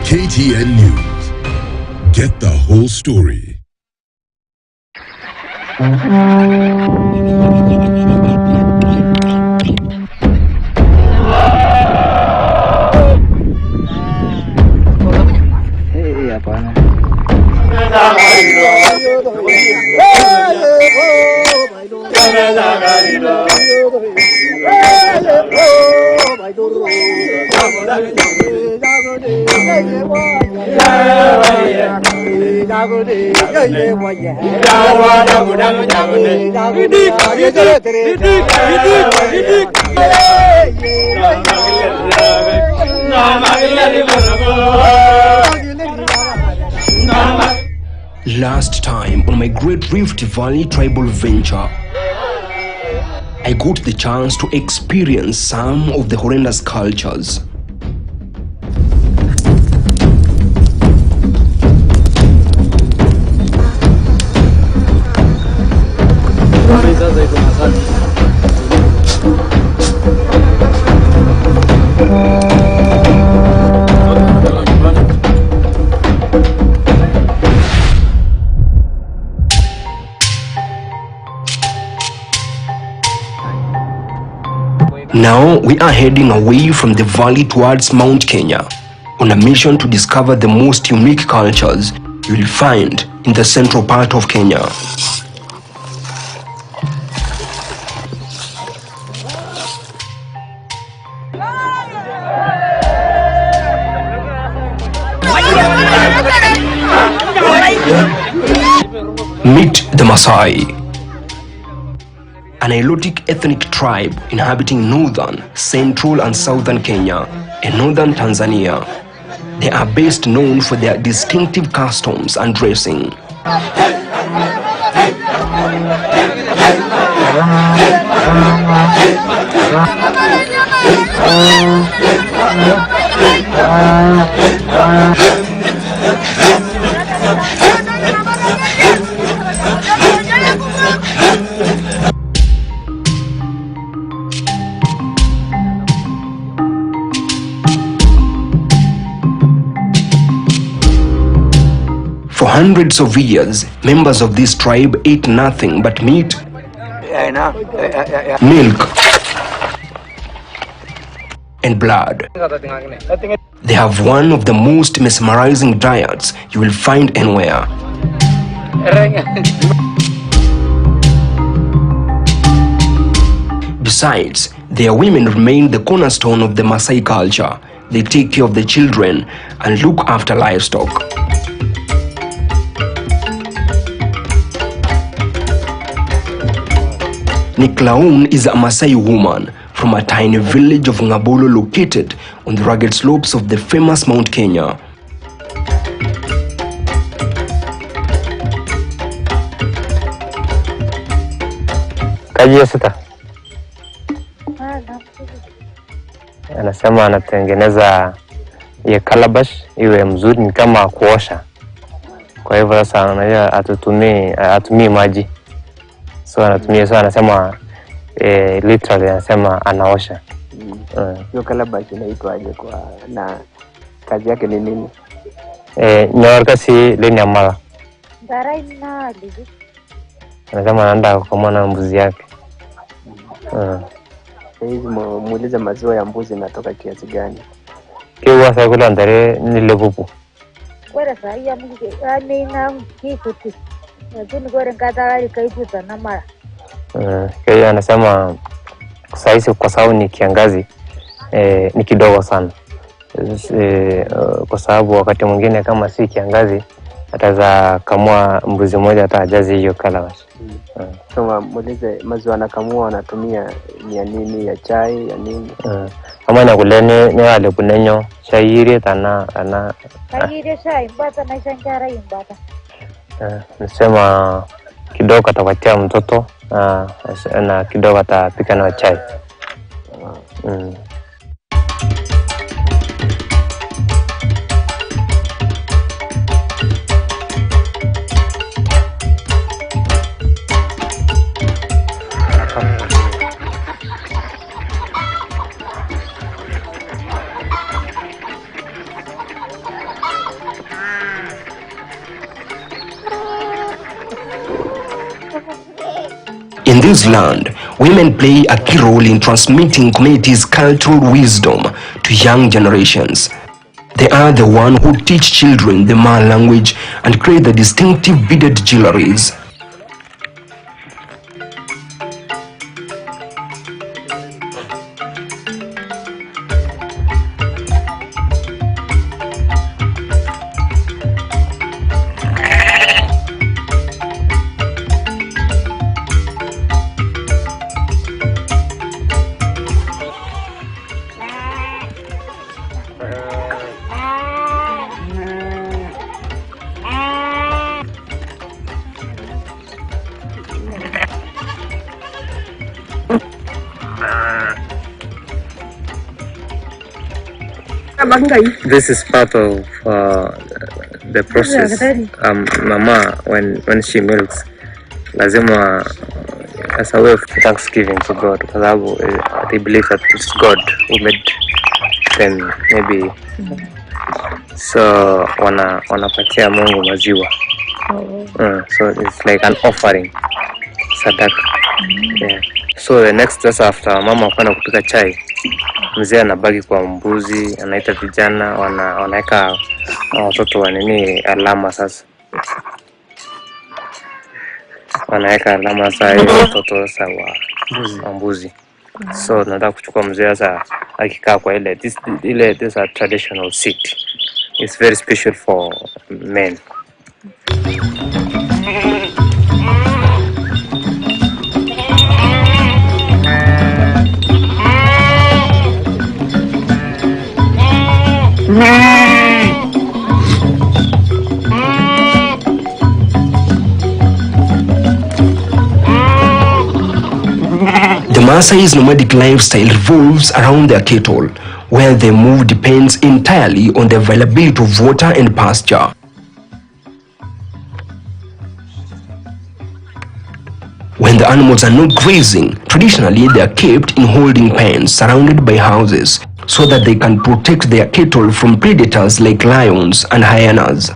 KTN News. Get the whole story. Last time on my Great Rift Valley tribal venture, I got the chance to experience some of the horrendous cultures. Now we are heading away from the valley towards Mount Kenya on a mission to discover the most unique cultures you will find in the central part of Kenya. Meet the Maasai, an Nilotic ethnic tribe inhabiting northern, central and southern Kenya and northern Tanzania. They are best known for their distinctive customs and dressing. For hundreds of years, members of this tribe ate nothing but meat, milk, and blood. They have one of the most mesmerizing diets you will find anywhere. Besides, their women remain the cornerstone of the Maasai culture. They take care of the children and look after livestock. Niklaun is a Maasai woman from a tiny village of Ngabolo located on the rugged slopes of the famous Mount Kenya. Anasema anatengeneza ya calabash iwe mzuri ni kama kuosha. Kwa hivyo sasa anajua atumii maji. So anatumia, so anasema literally anasema anaosha. Hiyo calabash inaitwaje kwa na kazi yake ni nini? Nyorkasi leni amala. Anasema anaenda kukamua mbuzi yake. Hizi muulize maziwa ya mbuzi natoka kiasi gani? Kiwa sasa kula ndare ni lepupu. Kwa sasa ya mbuzi ana kikuti. Lakini gore kadari kaiputa na mara. Kwa hiyo anasema sasa kwa sababu ni kiangazi ni kidogo sana. Kwa sababu wakati mwingine kama si kiangazi ataza kamua mbuzi moja hata ajazi hiyo calabash. Kama muulize maziwa anakamua anatumia ni ya nini, ya chai ya nini? Kama na kulene ni wale kunenyo shairi tana ana shairi chai mbata na shangara imbata. Nasema kidogo atapatia mtoto na kidogo atapika na chai. In this land, women play a key role in transmitting communities' cultural wisdom to young generations. They are the ones who teach children the Maa language and create the distinctive beaded jewelries. This is part of the process. Mama, when she milks, lazima as a way of thanksgiving to God, because they believe that it's God who made them, maybe. So wanapatia Mungu maziwa. So it's like an offering, sadaka. Yeah. So the next day after mama kwenda kupika chai, mzee anabaki kwa mbuzi, anaita vijana, wanaweka watoto wa nini alama sasa. Wanaweka alama sasa hiyo watoto sasa wa mbuzi. So nataka kuchukua mzee sasa akikaa kwa ile this a traditional seat. It's very special for men. The Maasai's nomadic lifestyle revolves around their cattle. Where they move depends entirely on the availability of water and pasture. When the animals are not grazing, traditionally they are kept in holding pens surrounded by houses so that they can protect their cattle from predators like lions and hyenas.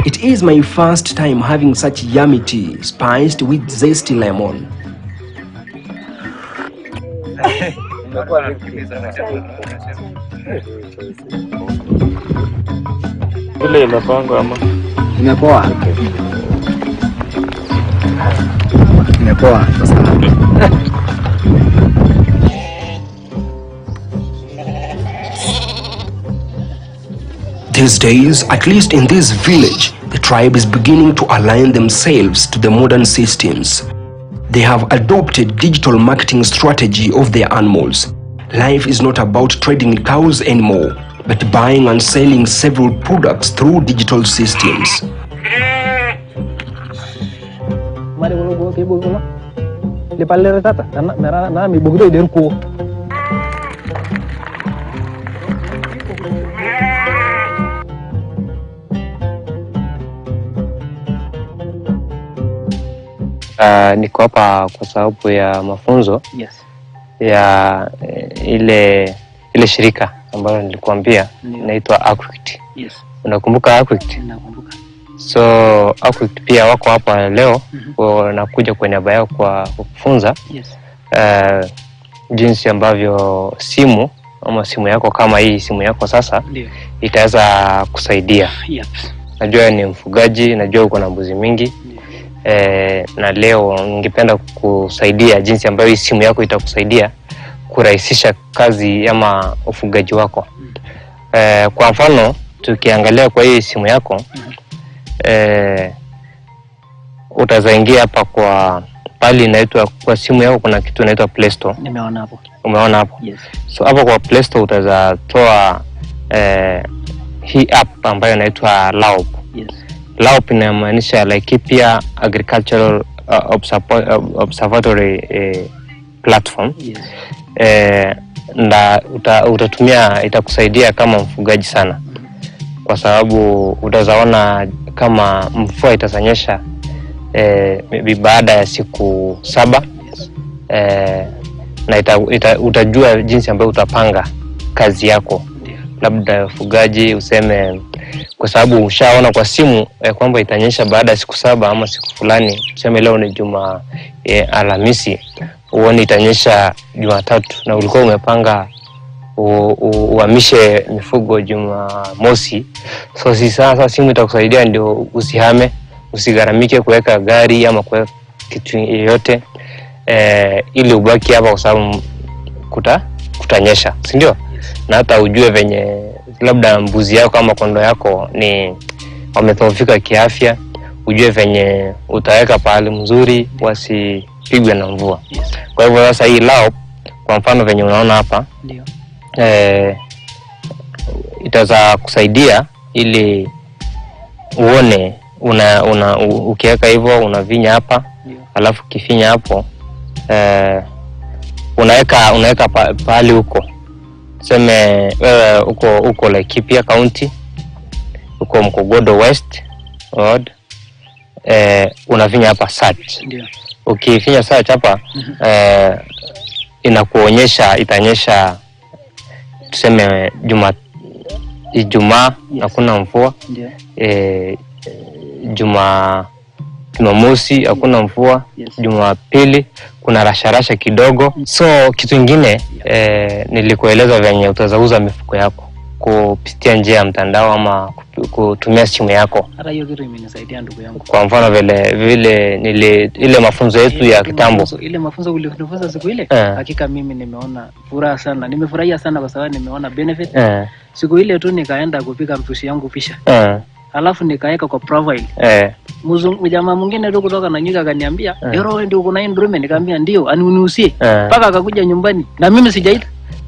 It is my first time having such yummy tea spiced with zesty lemon. Ile imepangwa ama Imepoa. Imepoa sasa. These days, at least in this village, the tribe is beginning to align themselves to the modern systems. They have adopted digital marketing strategy of their animals. Life is not about trading cows anymore, but buying and selling several products through digital systems. Niko hapa kwa sababu ya mafunzo ya ile shirika ambalo nilikuambia inaitwa Akwit. Unakumbuka Akwit? Nakumbuka. So Akwit pia wako hapa leo wanakuja kwa niaba yao kwa kufunza jinsi ambavyo simu yako kama hii simu yako sasa itaweza kusaidia. Najua ni mfugaji, najua uko na mbuzi mingi. Na leo ningependa kusaidia jinsi ambayo hii simu yako itakusaidia kurahisisha kazi ama ufugaji wako. Kwa mfano tukiangalia kwa hii simu yako, utazaingia hapa kwa pali inaitwa, kwa simu yako kuna kitu inaitwa Play Store. Nimeona hapo. Umeona hapo? Yes. So hapo kwa Play Store utazatoa hii app ambayo inaitwa Laup. Yes. Laup inamaanisha Laikipia Agricultural Observatory platform. Yes. Na utatumia, itakusaidia kama mfugaji sana, kwa sababu utazaona kama mvua itazanyesha baada ya siku 7. Na utajua jinsi ambayo utapanga kazi yako. Labda ufugaji useme, kwa sababu ushaona kwa simu kwamba itanyesha baada ya siku 7 ama siku fulani, useme leo ni Alhamisi, uone itanyesha Jumatatu na ulikuwa umepanga uhamishe mifugo Jumamosi. So sasa simu itakusaidia ndio usihame, usigaramike kuweka gari ama kuweka kitu yoyote, ili ubaki hapa kwa sababu kutanyesha, si ndio? Na hata ujue venye labda mbuzi yako ama kondo yako ni wamedhoofika kiafya, ujue venye utaweka pahali mzuri wasipigwe na mvua. Kwa hivyo sasa hii Laup, kwa mfano venye unaona hapa, ndio itaza kusaidia ili uone ukiweka hivyo unavinya hapa, alafu kifinya hapo unaweka pahali huko, tuseme wewe uko Laikipia County, uko Mkogodo West Road, unavinya hapa search. Ndio. Ukifinya search hapa, inakuonyesha itanyesha, tuseme Ijumaa hakuna mvua, Jumamosi hakuna mvua, Jumapili kuna rasharasha kidogo. So kitu kingine nilikueleza venye utazauza mifuko yako kupitia njia ya mtandao ama kutumia simu yako. Hata hiyo kitu imenisaidia ndugu yangu. Kwa mfano vile ile mafunzo yetu ya kitambo, ile mafunzo ulionifunza siku ile, hakika mimi nimeona furaha sana. Nimefurahia sana kwa sababu nimeona benefit. Siku ile tu nikaenda kupika mtusi yangu pisha. Alafu nikaeka kwa profile. Jamaa mwingine tu kutoka na nyika akaniambia, "Yoro wewe ndio uko na ndrume?" Nikamwambia ndio, aniunusie. Paka akakuja nyumbani na mimi sijaita.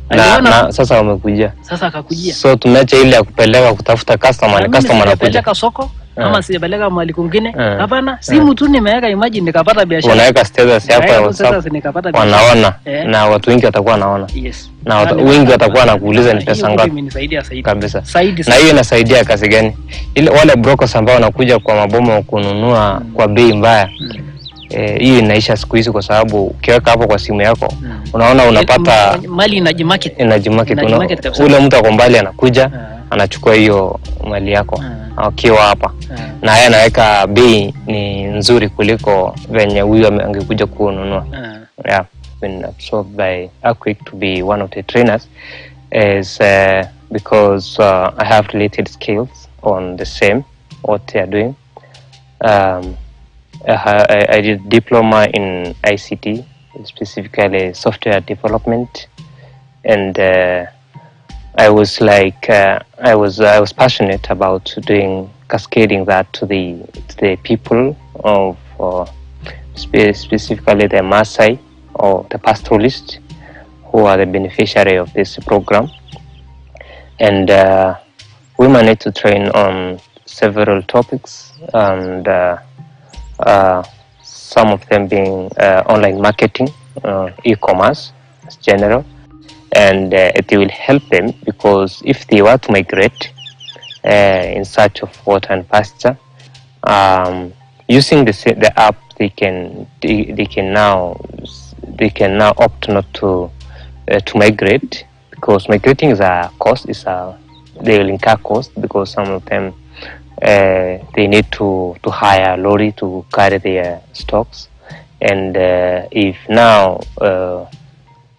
Na sasa wamekuja. Sasa akakujia. So tumeacha ile ya kupeleka kutafuta customer, na customer anakuja. Peleka soko ama sijapeleka mahali kwingine. Hapana, simu tu nimeweka, imagine nikapata biashara. Unaweka status hapo ya WhatsApp. Wanaona na watu wengi watakuwa wanaona. Yes. Na wengi watakuwa wanakuuliza ni pesa ngapi. Imenisaidia zaidi. Kabisa. Na hiyo inasaidia kazi gani? Ile wale brokers ambao wanakuja kwa maboma kununua kwa bei mbaya. Hiyo inaisha siku hizi, kwa sababu ukiweka hapo kwa simu yako unaona unapata mali inajimarket. Ule mtu ako mbali anakuja anachukua hiyo mali yako akiwa hapa, na yeye anaweka bei ni nzuri kuliko venye huyu angekuja kununua. Yeah, been absorbed by Quick to be one of the trainers is because I have related skills on the same what they are doing. I did diploma in ICT, specifically software development, and I was passionate about doing cascading that to the people of specifically the Maasai or the pastoralists who are the beneficiary of this program, and we managed to train on several topics, and some of them being online marketing, e-commerce as general, and it will help them because if they were to migrate in search of water and pasture, using the app, they can now opt not to migrate, because migrating is a cost. They will incur cost because some of them they need to hire a lorry to carry their stocks, and if now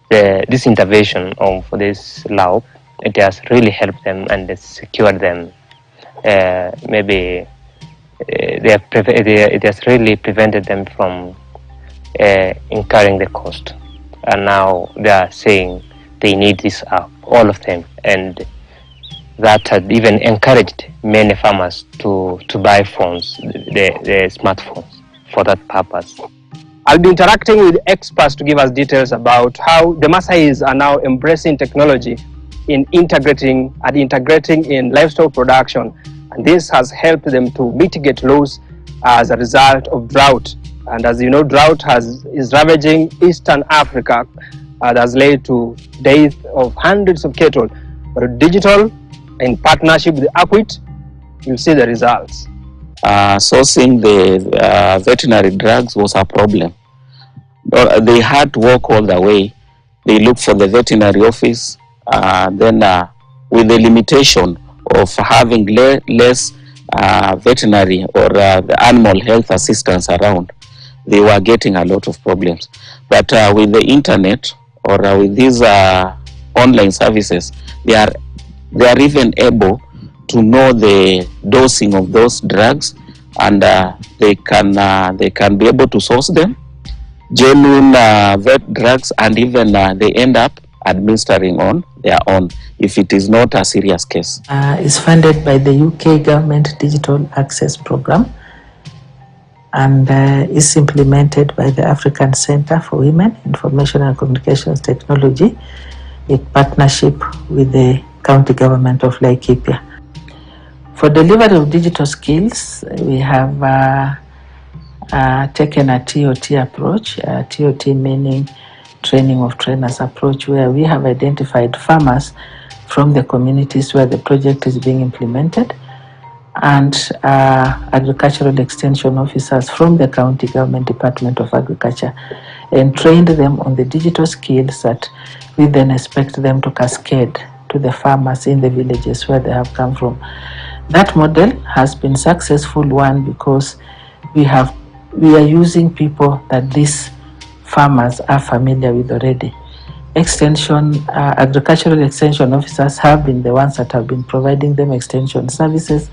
this intervention of this Laup, it has really helped them and secured them maybe it has really prevented them from incurring the cost. And now they are saying they need this app, all of them, and that had even encouraged many farmers to buy phones, the smartphones, for that purpose. I'll be interacting with experts to give us details about how the Maasais are now embracing technology in integrating in livestock production, and this has helped them to mitigate loss as a result of drought. And as you know, drought is ravaging Eastern Africa. That has led to death of hundreds of cattle. But digital, in partnership with Aquit, you'll see the results. Sourcing the veterinary drugs was a problem. They had to walk all the way. They looked for the veterinary office. Then with the limitation of having less veterinary or the animal health assistance around, they were getting a lot of problems. But with the internet or with these online services, they are even able to know the dosing of those drugs, and they can be able to source them, genuine vet drugs, and even they end up administering on their own if it is not a serious case. It's funded by the UK Government Digital Access Programme, and is implemented by the African Centre for Women, Information and Communications Technology in partnership with the County Government of Laikipia. For delivery of digital skills, we have taken a TOT approach, TOT meaning training of trainers approach, where we have identified farmers from the communities where the project is being implemented, and agricultural extension officers from the County Government Department of Agriculture, and trained them on the digital skills that we then expect them to cascade to the farmers in the villages where they have come from. That model has been successful, one, because we are using people that these farmers are familiar with already. Agricultural extension officers have been the ones that have been providing them extension services.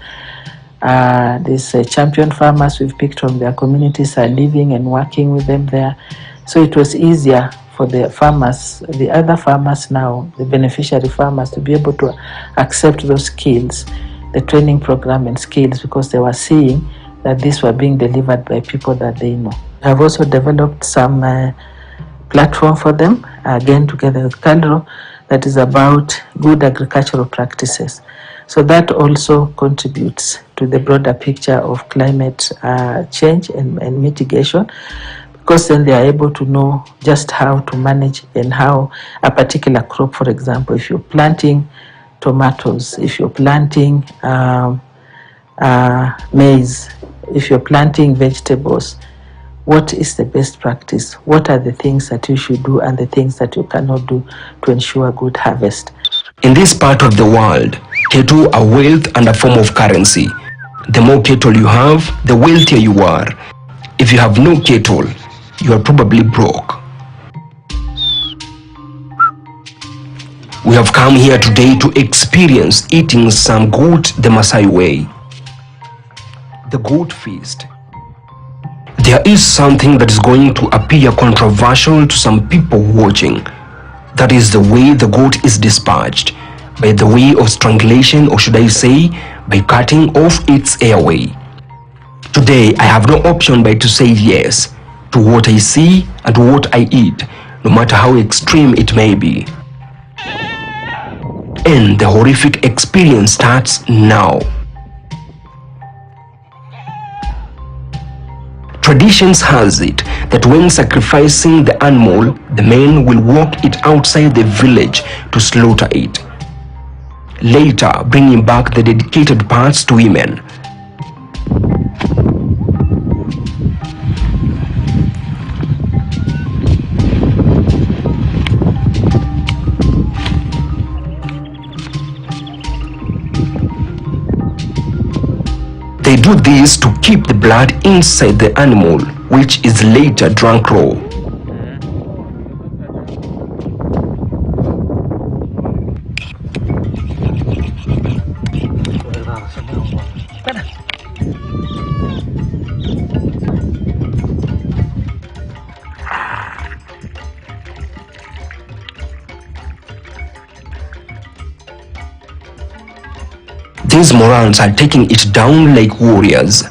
These champion farmers we've picked from their communities are living and working with them there. So it was easier for the farmers, the other farmers now, the beneficiary farmers, to be able to accept those skills, the training program and skills, because they were seeing that these were being delivered by people that they know. I've also developed some platform for them, again together with Calro, that is about good agricultural practices. So that also contributes to the broader picture of climate change and mitigation, because then they are able to know just how to manage and how a particular crop, for example, if you're planting tomatoes, if you're planting maize, if you're planting vegetables, what is the best practice? What are the things that you should do and the things that you cannot do to ensure good harvest? In this part of the world, cattle are wealth and a form of currency. The more cattle you have, the wealthier you are. If you have no cattle, you are probably broke. We have come here today to experience eating some goat the Maasai way. The goat feast. There is something that is going to appear controversial to some people watching. That is the way the goat is dispatched, by the way of strangulation, or should I say, by cutting off its airway. Today, I have no option but to say yes to what I see and to what I eat, no matter how extreme it may be. And the horrific experience starts now. Traditions has it that when sacrificing the animal, the men will walk it outside the village to slaughter it, later bringing back the dedicated parts to women. They do this to keep the blood inside the animal, which is later drunk raw. These morons are taking it down like warriors.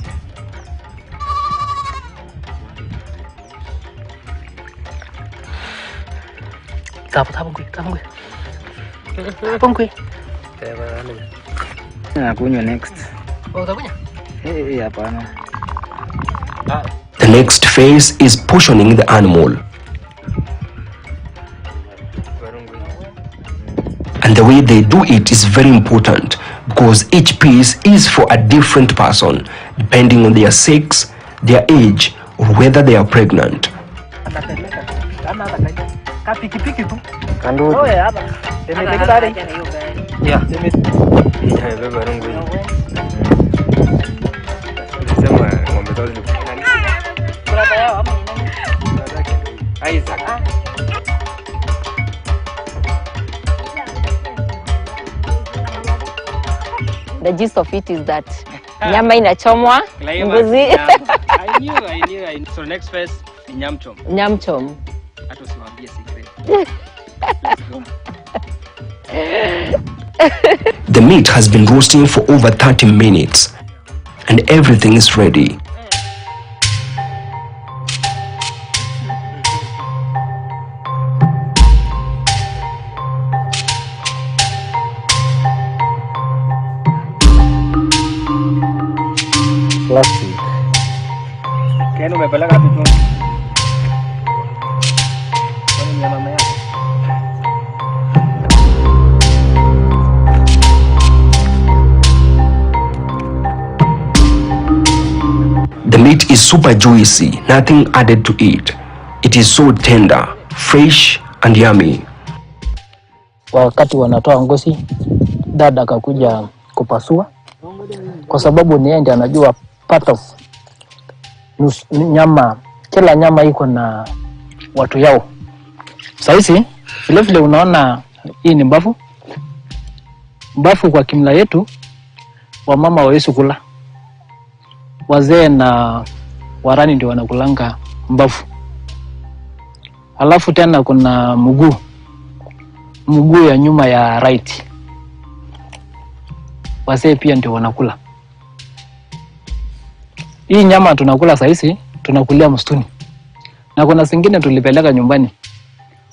The next phase is portioning the animal. And the way they do it is very important because each piece is for a different person depending on their sex, their age, or whether they are pregnant. The gist of it is that nyama inachomwa ngozi. I knew. So next phase ni nyamchom. Nyamchom. Hata usiwaambie secret. The meat has been roasting for over 30 minutes and everything is ready. Plastic. Kenu umepeleka vitu. Kwani nyama yako? The meat is super juicy, nothing added to it. It is so tender, fresh and yummy. Wakati wanatoa ngozi, dada akakuja kupasua kwa sababu ni yeye ndiye anajua part of nyama. Kila nyama iko na watu yao. Sasa vile unaona hii ni mbavu. Mbavu kwa kimla yetu wamama hawezi kula. Wazee na warani ndio wanakulanga mbavu. Alafu tena kuna mguu ya nyuma ya right. Wazee pia ndio wanakula. Hii nyama tunakula saizi, tunakulia msituni. Na kuna zingine tulipeleka nyumbani.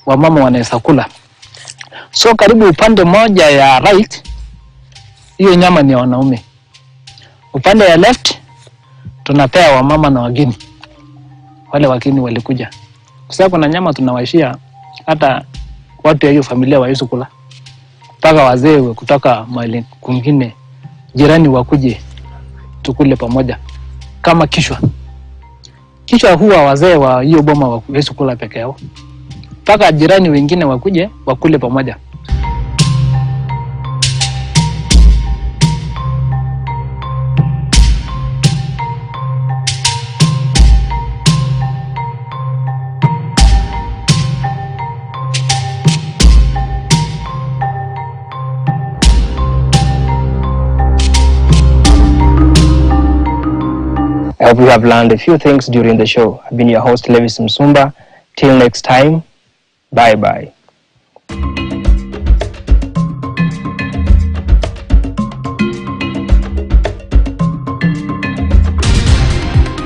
Wamama wanaweza kula. So karibu upande moja ya right, hiyo nyama ni ya wanaume. Upande ya left, tunapea wamama na wageni. Wale wageni walikuja. Kwa sababu kuna nyama tunawaishia hata watu ya hiyo familia hawawezi kula. Mpaka wazee kutoka mahali kwingine jirani wakuje tukule pamoja. Kama kichwa huwa wazee wa hiyo boma hawawezi kula peke yao. Mpaka jirani wengine wakuje wakule pamoja. I hope you have learned a few things during the show. I've been your host, Levis Msumba. Till next time, bye-bye.